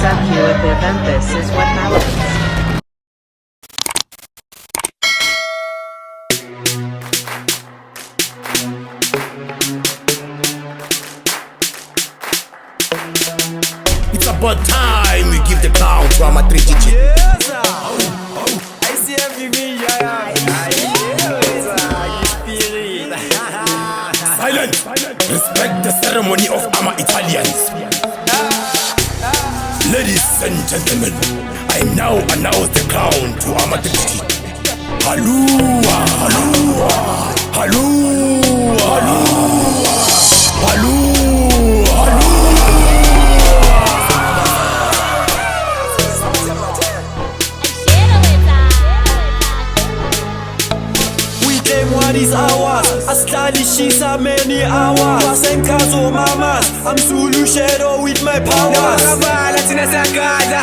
suck you if this is what happens. It's about time we give the crown to our 3GG. Yes, sir. I see everything, Silence! Respect the ceremony of our Italians. Ladies and gentlemen, I now announce the crown to our 3GG. Halua! Halua! Halua! Halua! Halua! These hours, asidlalishisa many hours. Wasenkazo mamas, I'm Zulu shadow with my powers. Nakakabala thina siyagada,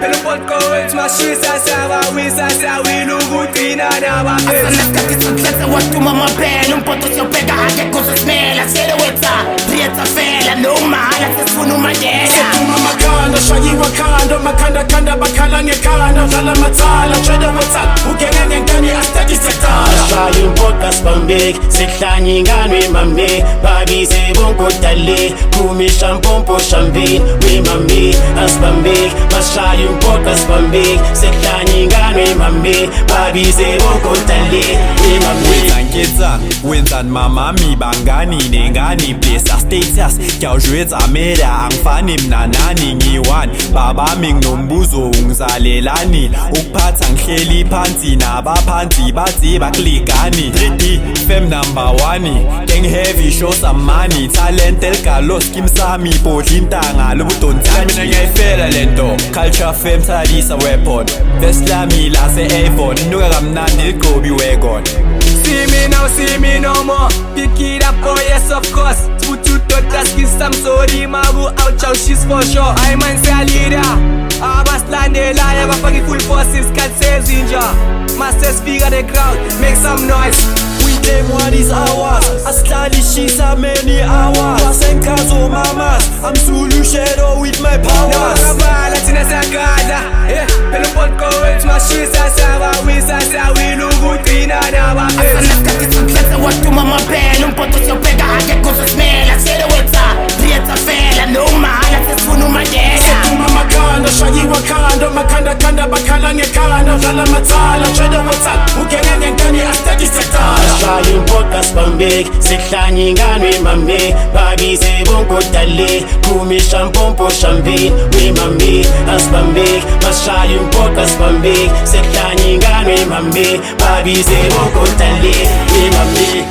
phela umpotko wethu mashisa siyawawisa siyawina ukugcina nabaphethu. Asanesikhathi sokukhetha waduma amabhele umpoto siyobheka akekho uzosimela siyelewetha riyetha fela nomahala sesifuna umayela Setuma makanda, shayiwa kanda, makanda bakhala ngekhanda dlala mathala, tshweda wethala, ugene ngenkani astedi sektala Shaya impota spambek, sehlanye ingane mame Babize bonko dale, kumisha mpompo champagne We mame, aspambek, bashaya impota spambek Sehlanye ingane mame, babize bonko dale We mame Wenzani mamami bangani nengani blessa status Kyawujwetsa mela angifani mna nani ngiwani Babami nginombuzo ungizalelani Ukuphatha ngihleli phansi nabaphansi bathi bakuligani 3D fam number 1 Gang heavy show some money Talent elgalo skim sami bodla intanga lobudonsami Mina ngiyayifela lento Culture fam thalisa weapon Best lami la se-Avon Inuka kamnandi ligqobi wagon See me now, see me no more. Pick it up, oh yes of course. Put you to task is some sorry, mabu out chow she's for sure. I man say a leader. Abaslan de lie, but fucking full forces can't say zinja. Masters figure the crowd, make some noise. We them what is ours, asidlalishisa many hours. Wasenkazo mamas, I'm Zulu shadow with my powers. Nakakabala thina siyagada, phela umpotko wethu mashisa siyawawisa siyawina ukugcina nabaphethu. Asanesikhathi sokukhetha waduma amabhele umpoto siyobheka akekho uzosimela siyelewetha riyetha fela nomahala sesifuna umayela Setuma makanda, shayiwa kanda, bakhala ngekhanda dlala mathala, tshweda wethala, ugene ngenkani astedi sektala Shaya impota spambek, sehlanye ingane mame Babize bonko dale, kumisha mpompo champagne We mame, aspambek, bashaya impota spambek Sehlanye ingane mame, babize bonko dale We mame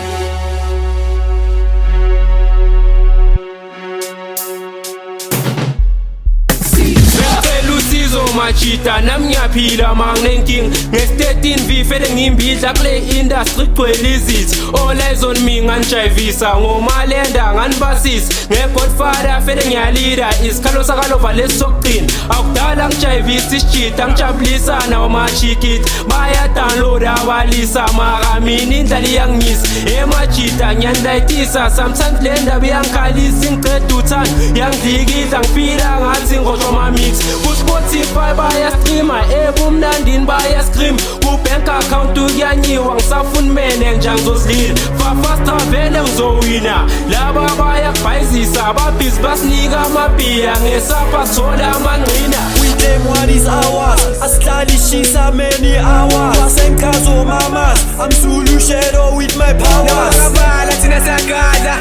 Machita namnyaphila manginenking nge-13 vifele ngimbidla kule industry kugcwele izithi all eyes on me nganijayivisa ngomalenda nganibasisi ngegodfather fele ngiyalida isikhalo sakalova lesi sokugcina akudala ngijayivisa isijita ngijabulisa nawamachikiti bayadownloada abalisa maka mina indlala iyangisa emachita ngiyanidayitisa sometimes le ndaba iyangikhalisa ingiceda uthando yangidikidla ngifila ngathi ngoshomamix ku-Spotify bayastreama ebumnandini bayascream ku-bank account kuyanyiwa ngisafuna manager ngizozilila fafasta vele ngizowina laba bayakubhayizisa babhizi basinika amabhiya ngesapha sola amangqina We them what is ours, asidlalishisa many hours. Wasenkazo mamas, I'm Zulu shadow with my powers. Nakakabala thina siyagada,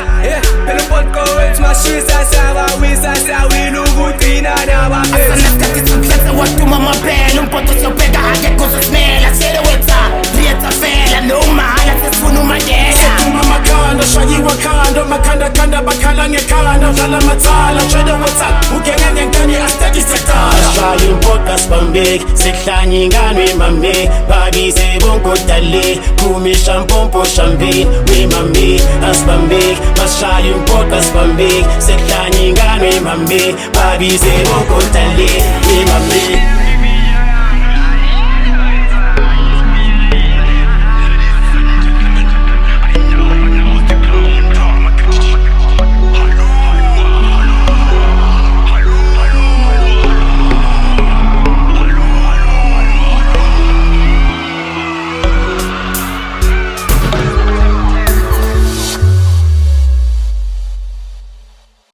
phela umpotko wethu mashisa siyawawisa siyawina ukugcina nabaphethu. Asanesikhathi sokukhetha waduma amabhele umpoto siyobheka akekho uzosimela siyelewetha riyetha fela nomahala sesifuna umayela Setuma makanda, shayiwa kanda, bakhala ngekhanda dlala mathala, tshweda wethala, ugene ngenkani astedi sektala Shaya impota spambek, sehlanye ingane mame Babize bonko dale, kumisha mpompo champagne We mame, aspambek, bashaya impota spambek Sehlanye ingane mame, babize bonko dale We mame